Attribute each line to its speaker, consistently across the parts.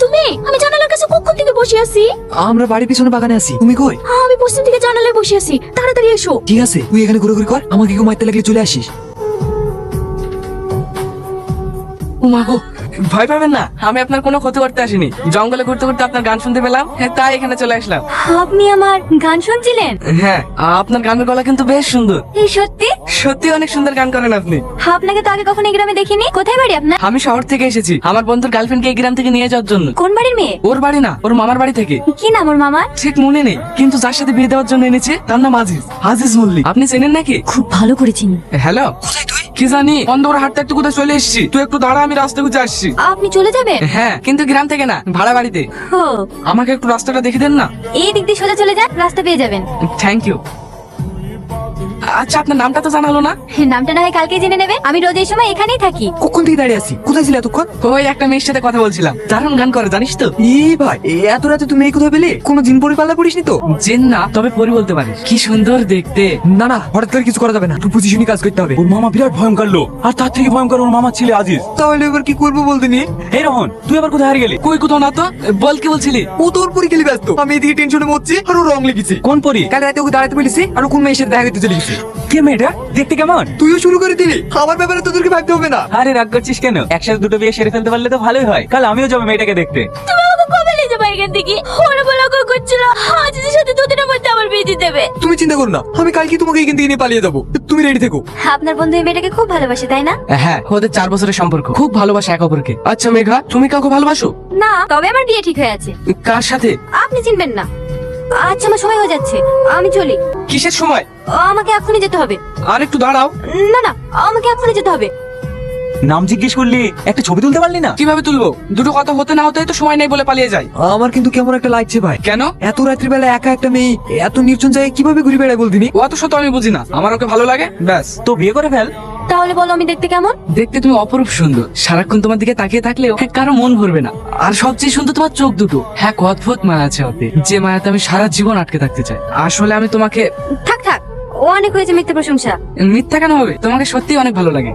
Speaker 1: তুমি? আমি জানালার কাছে কখন থেকে বসে আছি।
Speaker 2: আমরা বাড়ির পিছনে বাগানে আছি, তুমি কই?
Speaker 1: আমি পশ্চিম দিকে জানালায় বসে আছি, তাড়াতাড়ি এসো।
Speaker 2: ঠিক আছে, তুই এখানে ঘুরে ঘুরে কর, আমাকে কেউ মারতে লাগলে চলে আসিস।
Speaker 3: উমা গো, ভয় পাবেন না, আমি আপনার কোনো ক্ষতি করতে আসিনি। জঙ্গলে ঘুরতে ঘুরতে আপনার গান শুনতে পেলাম, তাই এখানে চলে আসলাম।
Speaker 1: আপনি আমার গান শুনছিলেন?
Speaker 3: হ্যাঁ, আপনার গানের গলা কিন্তু বেশ সুন্দর।
Speaker 1: এই সত্যি?
Speaker 3: সত্যি অনেক সুন্দর গান করেন আপনি।
Speaker 1: আপনাকে তো আগে কখনো এই গ্রামে দেখিনি। কোথায় বাড়ি আপনার?
Speaker 3: আমি শহর থেকে এসেছি আমার বন্ধুর গার্লফ্রেন্ডকে এই গ্রাম থেকে নিয়ে যাওয়ার জন্য।
Speaker 1: কোন বাড়ির মেয়ে?
Speaker 3: ওর বাড়ি না, ওর মামার বাড়ি থেকে।
Speaker 1: কি নাম ওর মামার?
Speaker 3: ঠিক মনে নেই, কিন্তু যার সাথে বিয়ে দেওয়ার জন্য এনেছে তার নাম আজিজ। আজিজ মল্লিক, আপনি চেনেন নাকি?
Speaker 1: খুব ভালো করে চিনি।
Speaker 3: হ্যালো, কি জানি অন্ধকার হাঁটতে হাঁটতে কোথায় চলে এসেছি। তুই একটু দাঁড়া, আমি রাস্তা খুঁজে আসছি।
Speaker 1: আপনি চলে যাবেন?
Speaker 3: হ্যাঁ, কিন্তু গ্রাম থেকে না, ভাড়া বাড়িতে।
Speaker 1: ও,
Speaker 3: আমাকে একটু রাস্তাটা দেখে দেন না।
Speaker 1: এই দিক দিয়ে সোজা চলে যান, রাস্তা পেয়ে যাবেন।
Speaker 3: Thank you. আচ্ছা, আপনার নামটা তো জানালো না?
Speaker 1: নামটা না হয় কালকে জেনে নেবে। আমি রোজ এই সময় এখানেই থাকি।
Speaker 2: কখন থেকে দাঁড়িয়ে আছি? কোথায় ছিল এতক্ষণ?
Speaker 3: ওই একটা মেয়ের সাথে কথা বলছিলাম, দারুণ গান করে জানিস তো।
Speaker 2: ভাই, এত রাতে তুমি এই কোথায় পেলে? কোনো জিন পরি পাল্লা পড়িসনি তো?
Speaker 3: জেন না, তবে পরি বলতে পারিস। কি সুন্দর দেখতে।
Speaker 2: না না, হঠাৎ করে কিছু করা যাবে না, একটু পজিশনই কাজ করতে হবে।
Speaker 4: ওর মামা বিরাট ভয়ঙ্কর লোক, আর তার থেকে ভয়ঙ্কর ওর মামা ছিল আজিজ।
Speaker 2: তাহলে এবার কি করবো বলতে নিয়ে?
Speaker 4: এই রোহন, তুই আবার কোথায় হারিয়ে গেলি?
Speaker 3: কই কোথাও না তো, বল কি বলছিলি?
Speaker 2: ও তোর পরি খেলে ব্যস্ত, আমি এদিকে টেনশনে মরছি আর ও রং লেগেছে।
Speaker 4: কোন পরি?
Speaker 2: কাল রাতে ওকে দাঁড়াতে বলেছি আর ও কোন মেয়ের সাথে দেখা করতে চলে গেছে।
Speaker 4: কে মেয়েটা? দেখতে কেমন?
Speaker 2: তুইও শুরু করে দিলি, আমার ব্যাপারে তোদেরকে ভাবতে হবে না।
Speaker 4: আরে রাগ করছিস কেন? একসাথে দুটো বিয়ে সেরে ফেলতে পারলে তো ভালোই হয়। কাল আমিও যাবো মেয়েটাকে দেখতে।
Speaker 1: তুমি আমাকে কবে নিয়ে যাবে এখান থেকে? ওরা বলা করছিল আজিজের সাথে দুদিনের মধ্যে আমার বিয়ে দিয়ে দেবে।
Speaker 2: তুমি চিন্তা করো না, আমি কালকে তোমাকে এখান থেকে নিয়ে পালিয়ে যাবো, তুমি রেডি থেকো।
Speaker 1: আপনার বন্ধু এই মেয়েটাকে খুব ভালোবাসে, তাই না?
Speaker 3: হ্যাঁ, ওদের 4 বছরের সম্পর্ক, খুব ভালোবাসে এক অপরকে। আচ্ছা মেঘা, তুমি কাউকে ভালোবাসো?
Speaker 1: না, তবে আমার বিয়ে ঠিক হয়ে আছে।
Speaker 3: কার সাথে?
Speaker 1: আপনি চিনবেন না। আচ্ছা, আমার সময় হয়ে যাচ্ছে, আমি চলি।
Speaker 3: কিসের সময়?
Speaker 1: আমাকে এখনই যেতে হবে।
Speaker 3: আর একটু দাঁড়াও।
Speaker 1: না না, আমাকে এখনই যেতে হবে।
Speaker 4: নাম জিজ্ঞেস করলি, একটা ছবি তুলতে পারলি না?
Speaker 3: কিভাবে তুলবো? দুটো কথা হতে না হতে তো সময় নেই বলে পালিয়ে যায়।
Speaker 2: আমার কিন্তু কেমন একটা লাগছে ভাই।
Speaker 3: কেন?
Speaker 2: এত রাত্রিবেলা একা একটা মেয়ে এত নির্জন জায়গায় কিভাবে ঘুরে বেড়ায় বলদিনি?
Speaker 3: ও এত শত আমি বুঝি না, আমার ওকে ভালো লাগে ব্যাস।
Speaker 4: তো বিয়ে করে ফেল।
Speaker 1: তাহলে বলো আমি দেখতে কেমন?
Speaker 3: দেখতে তুমি অপরূপ সুন্দর, সারাক্ষণ তোমার দিকে তাকিয়ে থাকলেও কারো মন ভরবে না। আর সবচেয়ে সুন্দর তোমার চোখ দুটো, হ্যাঁ অদ্ভুত মায়া আছে ওতে, যে মায়াতে আমি সারা জীবন আটকে থাকতে চাই। আসলে আমি তোমাকে।
Speaker 1: থাক থাক, ও অনেক হয়েছে মিথ্যে প্রশংসা।
Speaker 3: মিথ্যা কেন হবে? তোমাকে সত্যি অনেক ভালো লাগে।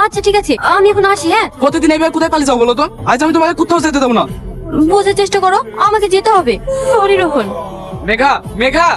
Speaker 1: আচ্ছা ঠিক আছে, আমি এখন আসি। হ্যাঁ,
Speaker 3: প্রতিদিন এইভাবে কোথায় পালিয়ে যাও বলো তো? আজ আমি তোমাকে কোথাও যেতে দেবো না।
Speaker 1: বোঝার চেষ্টা করো, আমাকে যেতে হবে। সরি রোহন।
Speaker 3: মেঘা, মেঘা।